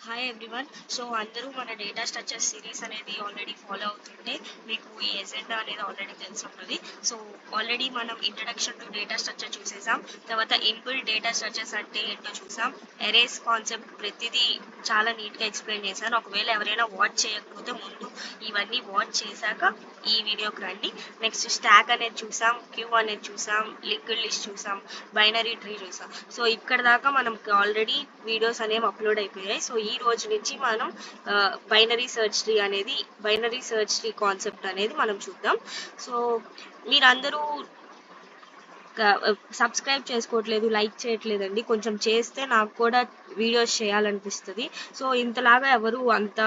Hi everyone. So అందరూ మన data structure series అనేది ఆల్రెడీ ఫాలో అవుతుంటే మీకు ఈ ఎజెండా అనేది ఆల్రెడీ తెలిసి ఉంటుంది. సో ఆల్రెడీ మనం ఇంట్రడక్షన్ టు డేటా స్ట్రక్చర్ చూసేసాం. తర్వాత ఇన్బిల్ట్ డేటా స్ట్రక్చర్స్ అంటే ఏంటో చూసాం. ఎరేస్ కాన్సెప్ట్ ప్రతిదీ చాలా నీట్గా ఎక్స్ప్లెయిన్ చేశాను. ఒకవేళ ఎవరైనా వాచ్ చేయకపోతే ముందు ఇవన్నీ వాచ్ చేశాక ఈ వీడియోకి రండి. నెక్స్ట్ స్టాక్ అనేది చూసాం, క్యూ అనేది చూసాం, లింక్డ్ లిస్ట్ చూసాం, బైనరీ ట్రీ చూసాం. సో ఇక్కడ దాకా మనకి ఆల్రెడీ వీడియోస్ అనేవి అప్లోడ్ అయిపోయాయి. సో ఈ రోజు నుంచి మనం బైనరీ సర్చ్ ట్రీ కాన్సెప్ట్ అనేది మనం చూద్దాం. సో మీరందరూ సబ్స్క్రైబ్ చేసుకోవట్లేదు, లైక్ చేయట్లేదండి. కొంచెం చేస్తే నాకు కూడా వీడియోస్ చేయాలనిపిస్తుంది. సో ఇంతలాగా ఎవరు అంత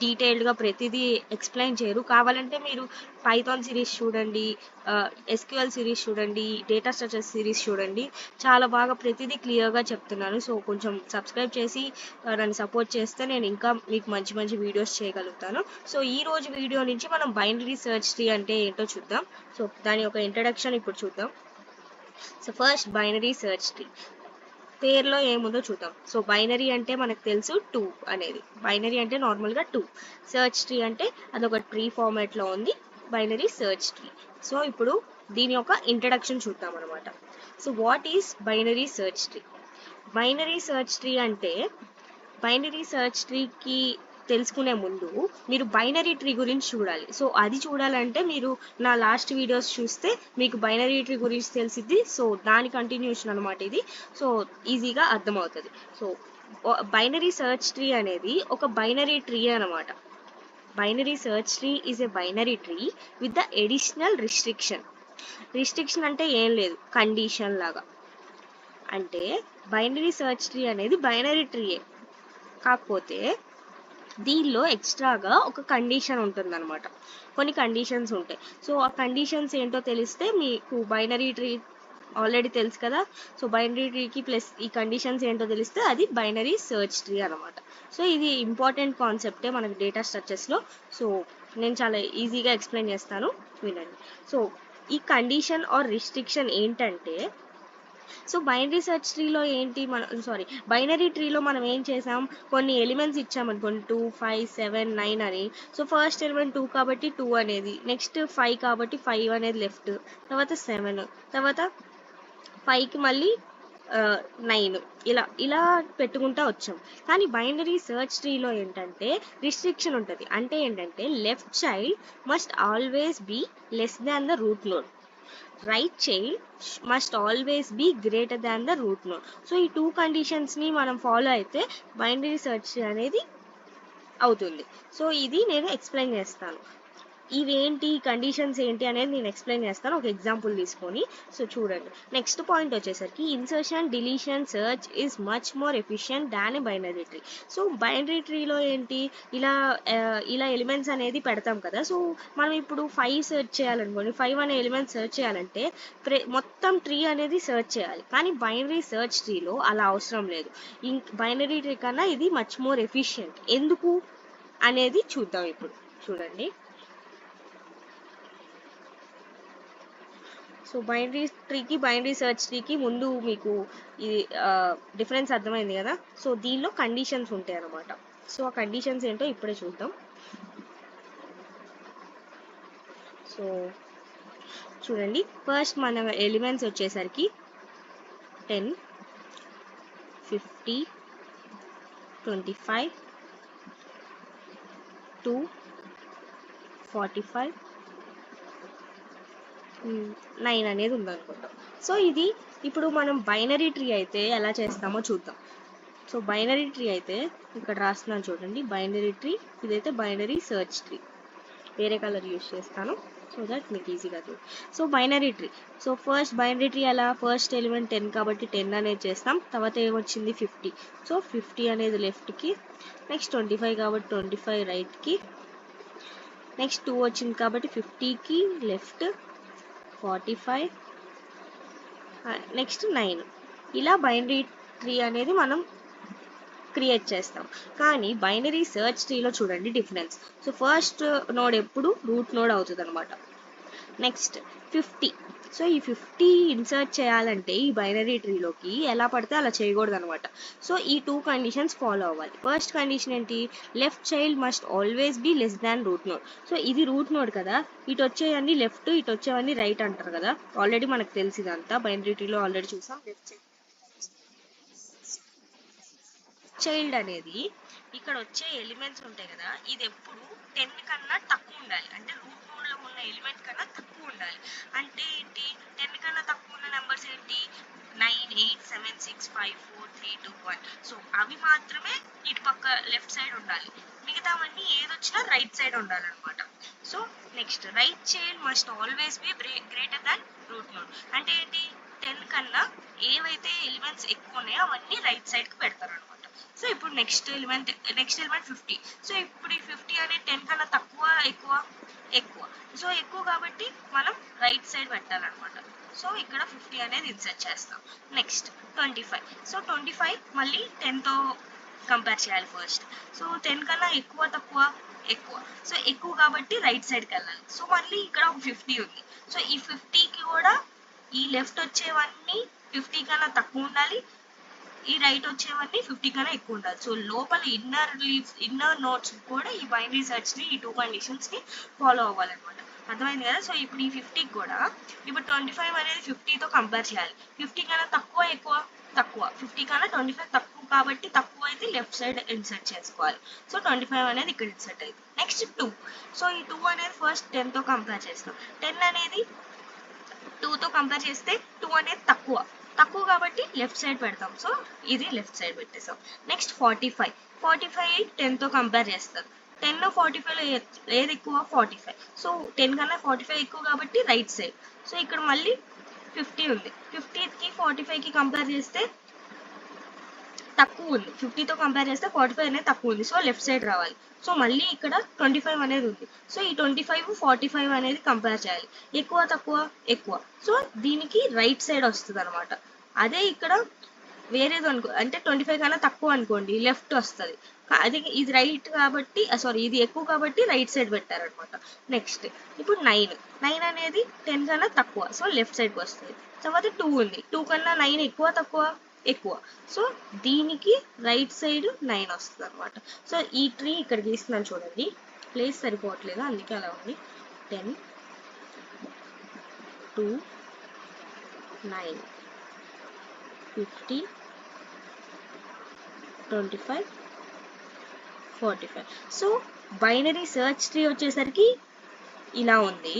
డీటెయిల్డ్గా ప్రతిదీ ఎక్స్ప్లెయిన్ చేయరు. కావాలంటే మీరు పైథాన్ సిరీస్ చూడండి, ఎస్క్యూఎల్ సిరీస్ చూడండి, డేటా స్ట్రక్చర్ సిరీస్ చూడండి. చాలా బాగా ప్రతిదీ క్లియర్గా చెప్తున్నాను. సో కొంచెం సబ్స్క్రైబ్ చేసి నన్ను సపోర్ట్ చేస్తే నేను ఇంకా మీకు మంచి మంచి వీడియోస్ చేయగలుగుతాను. సో ఈ రోజు వీడియో నుంచి మనం బైనరీ సర్చ్ ట్రీ అంటే ఏంటో చూద్దాం. సో దాని యొక్క ఇంట్రడక్షన్ ఇప్పుడు చూద్దాం. So first binary search tree పేరులో ఏముందో చూద్దాం. సో బైనరీ అంటే మనకు తెలుసు 2 అనేది. బైనరీ అంటే నార్మల్గా 2. సర్చ్ ట్రీ అంటే అదొక ట్రీ ఫార్మాట్లో ఉంది, బైనరీ సర్చ్ ట్రీ. సో ఇప్పుడు దీని యొక్క ఇంట్రడక్షన్ చూద్దాం అనమాట. So what is binary search tree? Binary search tree అంటే బైనరీ సర్చ్ ట్రీకి తెలుసుకునే ముందు మీరు బైనరీ ట్రీ గురించి చూడాలి. సో అది చూడాలంటే మీరు నా లాస్ట్ వీడియోస్ చూస్తే మీకు బైనరీ ట్రీ గురించి తెలిసిద్ది. సో దాని కంటిన్యూషన్ అనమాట ఇది. సో ఈజీగా అర్థమవుతుంది. సో బైనరీ సర్చ్ ట్రీ అనేది ఒక బైనరీ ట్రీ అనమాట. Binary search tree is a binary tree with the additional restriction. Restriction అంటే ఏం లేదు, కండిషన్ లాగా. అంటే బైనరీ సర్చ్ ట్రీ అనేది బైనరీ ట్రీయే, కాకపోతే దీనిలో ఎక్స్ట్రాగా ఒక కండిషన్ ఉంటుందన్నమాట. కొన్ని కండిషన్స్ ఉంటాయి. సో ఆ కండిషన్స్ ఏంటో తెలిస్తే మీకు బైనరీ ట్రీ ఆల్రెడీ తెలుసు కదా. సో బైనరీ ట్రీకి ప్లస్ ఈ కండిషన్స్ ఏంటో తెలిస్తే అది బైనరీ సర్చ్ ట్రీ అనమాట. సో ఇది ఇంపార్టెంట్ కాన్సెప్టే మనకి డేటా స్ట్రక్చర్స్లో. సో నేను చాలా ఈజీగా ఎక్స్ప్లెయిన్ చేస్తాను, వినండి. సో ఈ కండిషన్ ఆర్ రిస్ట్రిక్షన్ ఏంటంటే, సో బైనరీ సర్చ్ ట్రీలో ఏంటి బైనరీ ట్రీలో మనం ఏం చేసాం, కొన్ని ఎలిమెంట్స్ ఇచ్చామనుకోండి 2, 5, 7, 9 అని. సో ఫస్ట్ ఎలిమెంట్ 2 కాబట్టి 2 అనేది, నెక్స్ట్ 5 కాబట్టి 5 అనేది లెఫ్ట్, తర్వాత 7, తర్వాత 5కి మళ్ళీ 9, ఇలా ఇలా పెట్టుకుంటా వచ్చాం. కానీ బైనరీ సర్చ్ ట్రీలో ఏంటంటే రిస్ట్రిక్షన్ ఉంటుంది. అంటే ఏంటంటే left child must always be less than the root node, right child must always be greater than the root node. So ఈ 2 కండిషన్స్ని మనం ఫాలో అయితే బైనరీ సర్చ్ అనేది అవుతుంది. సో ఇది నేను ఎక్స్ప్లెయిన్ చేస్తాను. ఇవేంటి కండిషన్స్ ఏంటి అనేది నేను ఎక్స్ప్లెయిన్ చేస్తాను ఒక ఎగ్జాంపుల్ తీసుకొని. సో చూడండి, నెక్స్ట్ పాయింట్ వచ్చేసరికి insertion deletion search is much more efficient than a binary tree. So binary ట్రీలో ఏంటి, ఇలా ఎలిమెంట్స్ అనేది పెడతాం కదా. సో మనం ఇప్పుడు 5 సెర్చ్ చేయాలనుకోండి, 5 అనే ఎలిమెంట్ సెర్చ్ చేయాలంటే మొత్తం ట్రీ అనేది సెర్చ్ చేయాలి. కానీ బైనరీ సర్చ్ ట్రీలో అలా అవసరం లేదు. బైనరీ ట్రీ కన్నా ఇది మచ్ మోర్ ఎఫిషియంట్. ఎందుకు అనేది చూద్దాం ఇప్పుడు. చూడండి, సో బైనరీ ట్రీకి బైనరీ సర్చ్ ట్రీకి ముందు మీకు ఇది డిఫరెన్స్ అర్థమైంది కదా. సో దీనిలో కండిషన్స్ ఉంటాయి అన్నమాట. సో ఆ కండిషన్స్ ఏంటో ఇప్పుడే చూద్దాం. సో చూడండి, ఫస్ట్ మన ఎలిమెంట్స్ వచ్చేసరికి 10, 50, 25, 2, 45, 9 అనేది ఉందనుకుంటాం. సో ఇది ఇప్పుడు మనం బైనరీ ట్రీ అయితే ఎలా చేస్తామో చూద్దాం. సో బైనరీ ట్రీ అయితే ఇక్కడ రాస్తున్నాను చూడండి, బైనరీ ట్రీ. ఇదైతే బైనరీ సర్చ్ ట్రీ. వేరే కలర్ యూస్ చేస్తాను సో దట్ మీకు ఈజీగా చూడు. So binary tree, so first binary tree అలా ఫస్ట్ ఎలిమెంట్ 10 కాబట్టి 10 అనేది చేస్తాం. తర్వాత ఏమొచ్చింది 50, సో 50 అనేది లెఫ్ట్కి, నెక్స్ట్ 25 కాబట్టి 25 రైట్కి, నెక్స్ట్ 2 వచ్చింది కాబట్టి 50కి లెఫ్ట్, 45, నెక్స్ట్ 9. ఇలా బైనరీ ట్రీ అనేది మనం క్రియేట్ చేస్తాం. కానీ బైనరీ సర్చ్ ట్రీలో చూడండి డిఫరెన్స్. సో ఫస్ట్ నోడ్ ఎప్పుడు రూట్ నోడ్ అవుతుంది అనమాట. నెక్స్ట్ 50. సో ఈ 50 ఇన్సర్ట్ చేయాలంటే ఈ బైనరీ ట్రీలోకి ఎలా పడితే అలా చేయకూడదు అనమాట. సో ఈ 2 కండిషన్స్ ఫాలో అవ్వాలి. ఫస్ట్ కండిషన్ ఏంటి, left child must always be less than route node. So ఇది రూట్ నోడ్ కదా, ఇటు వచ్చేవన్నీ లెఫ్ట్, ఇటు వచ్చేవన్నీ రైట్ అంటారు కదా, ఆల్రెడీ మనకు తెలిసిందంతా బైనరీ ట్రీలో ఆల్రెడీ చూసాం. లెఫ్ట్ చైల్డ్ అనేది ఇక్కడ వచ్చే ఎలిమెంట్స్ ఉంటాయి కదా, ఇది ఎప్పుడు 10 కన్నా తక్కువ ఉండాలి, అంటే రూట్ నోడ్ లో ఉన్న ఎలిమెంట్ కన్నా తక్కువ ఉండాలి. అంటే ఏంటి, 10 కన్నా తక్కువ ఉన్న నెంబర్స్ ఏంటి, 9, 8, 7, 6, 5, 4, 3, 2, 1. సో అవి మాత్రమే ఇటు పక్క లెఫ్ట్ సైడ్ ఉండాలి, మిగతావన్నీ ఏదొచ్చినా రైట్ సైడ్ ఉండాలన్నమాట. So next, right child must always be greater than root node. అంటే ఏంటి, 10 కన్నా ఏవైతే ఎలిమెంట్స్ ఎక్కువ ఉన్నాయో అవన్నీ రైట్ సైడ్ కి పెడతారు అనమాట. సో ఇప్పుడు నెక్స్ట్ ఎలిమెంట్ 50. సో ఇప్పుడు ఈ 50 అనేది 10 కన్నా తక్కువ ఎక్కువ, ఎక్కువ. సో ఎక్కువ కాబట్టి మనం రైట్ సైడ్ పెట్టాలన్నమాట. సో ఇక్కడ 50 అనేది ఇన్సర్ట్ చేస్తాం. నెక్స్ట్ 25. సో 25 మళ్ళీ 10తో కంపేర్ చేయాలి ఫస్ట్. సో 10 కన్నా ఎక్కువ తక్కువ ఎక్కువ. సో ఎక్కువ కాబట్టి రైట్ సైడ్కి వెళ్ళాలి. సో మళ్ళీ ఇక్కడ ఒక 50 ఉంది. సో ఈ 50కి కూడా ఈ లెఫ్ట్ వచ్చేవన్నీ 50 కన్నా తక్కువ ఉండాలి, ఈ రైట్ వచ్చేవన్నీ 50 కన్నా ఎక్కువ ఉండాలి. సో లోపల ఇన్నర్ నోట్స్ కూడా ఈ బైనరీ సెర్చ్ ని, ఈ 2 కండిషన్స్ ని ఫాలో అవ్వాలన్నమాట. అర్థమైంది కదా. సో ఇప్పుడు ఈ 50కి కూడా ఇప్పుడు 25 అనేది 50తో కంపేర్ చేయాలి. 50 కన్నా తక్కువ ఎక్కువ, తక్కువ. 50 కన్నా 25 తక్కువ కాబట్టి తక్కువ అయితే లెఫ్ట్ సైడ్ ఇన్సర్ట్ చేసుకోవాలి. సో 25 అనేది ఇక్కడ ఇన్సర్ట్ అయింది. నెక్స్ట్ 2. సో ఈ 2 అనేది ఫస్ట్ 10తో కంపేర్ చేస్తాం. 10 అనేది 2తో కంపేర్ చేస్తే 2 అనేది తక్కువ కాబట్టి లెఫ్ట్ సైడ్ పెడతాం. సో ఇది లెఫ్ట్ సైడ్ పెట్టేసాం. నెక్స్ట్ 45. 45 10తో కంపేర్ చేస్తారు. 10 45లో ఏది ఎక్కువ, 45. సో 10 కన్నా 45 ఎక్కువ కాబట్టి రైట్ సైడ్. సో ఇక్కడ మళ్ళీ 50 ఉంది. 50కి 45కి కంపేర్ చేస్తే తక్కువ ఉంది. 50తో కంపేర్ చేస్తే 45 అనేది తక్కువ ఉంది. సో లెఫ్ట్ సైడ్ రావాలి. సో మళ్ళీ ఇక్కడ 25 అనేది ఉంది. సో ఈ 25, 45 అనేది కంపేర్ చేయాలి. ఎక్కువ తక్కువ ఎక్కువ. సో దీనికి రైట్ సైడ్ వస్తుంది అనమాట. అదే ఇక్కడ వేరేది అనుకో, అంటే 25 కన్నా తక్కువ అనుకోండి, లెఫ్ట్ వస్తుంది. అది ఇది రైట్ కాబట్టి, సారీ ఇది ఎక్కువ కాబట్టి రైట్ సైడ్ పెట్టారనమాట. నెక్స్ట్ ఇప్పుడు 9 అనేది 10 కన్నా తక్కువ, సో లెఫ్ట్ సైడ్కి వస్తుంది. తర్వాత 2 ఉంది. 2 కన్నా 9 ఎక్కువ తక్కువ ఎక్కువ. సో దీనికి రైట్ సైడ్ 9 వస్తుంది అనమాట. సో ఈ ట్రీ ఇక్కడ గీస్తున్నాను చూడండి, ప్లేస్ సరిపోవట్లేదు అందుకే అలా ఉంది. 10, 2, 9, 50, 25, 45. సో బైనరీ సెర్చ్ ట్రీ వచ్చేసరికి ఇలా ఉంది.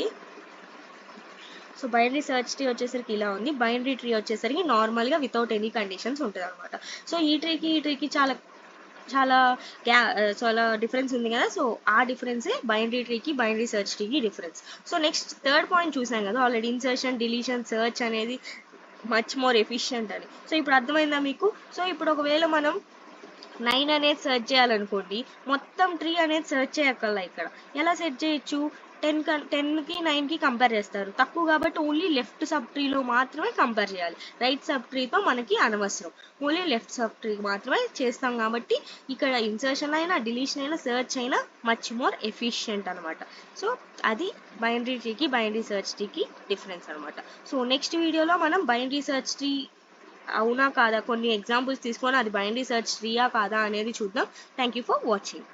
సో బైనరీ సెర్చ్ ట్రీ వచ్చేసరికి ఇలా ఉంది. బైనరీ ట్రీ వచ్చేసరికి నార్మల్గా వితౌట్ ఎనీ కండిషన్స్ ఉంటుంది అనమాట. సో ఈ ట్రీకి చాలా డిఫరెన్స్ ఉంది కదా. సో ఆ డిఫరెన్సే బైనరీ ట్రీకి బైనరీ సెర్చ్ ట్రీకి difference. So next third point చూసాం కదా ఆల్రెడీ, ఇన్సర్షన్ డిలీషన్ సెర్చ్ అనేది మచ్ మోర్ ఎఫిషియంట్ అని. సో ఇప్పుడు అర్థమైందా మీకు. సో ఇప్పుడు ఒకవేళ మనం 9 అనేది సెర్చ్ చేయాలనుకోండి, మొత్తం ట్రీ అనేది సెర్చ్ చేయక్కర్లా. ఇక్కడ ఎలా సెర్చ్ చేయొచ్చు, 10కి 9కి కంపేర్ చేస్తారు, తక్కువ కాబట్టి ఓన్లీ లెఫ్ట్ సబ్ ట్రీలో మాత్రమే కంపేర్ చేయాలి. రైట్ సబ్ ట్రీతో మనకి అనవసరం, ఓన్లీ లెఫ్ట్ సబ్ ట్రీ మాత్రమే చేస్తాం కాబట్టి ఇక్కడ ఇన్సర్షన్ అయినా డిలీషన్ అయినా సెర్చ్ అయినా మచ్ మోర్ ఎఫిషియంట్ అనమాట. సో అది బైనరీ ట్రీకి బైనరీ సెర్చ్ ట్రీకి డిఫరెన్స్ అనమాట. సో నెక్స్ట్ వీడియోలో మనం బైనరీ సెర్చ్ ట్రీ అవునా కాదా, కొన్ని ఎగ్జాంపుల్స్ తీసుకొని అది బైనరీ సెర్చ్ ట్రీయా కాదా అనేది చూద్దాం. Thank you for watching.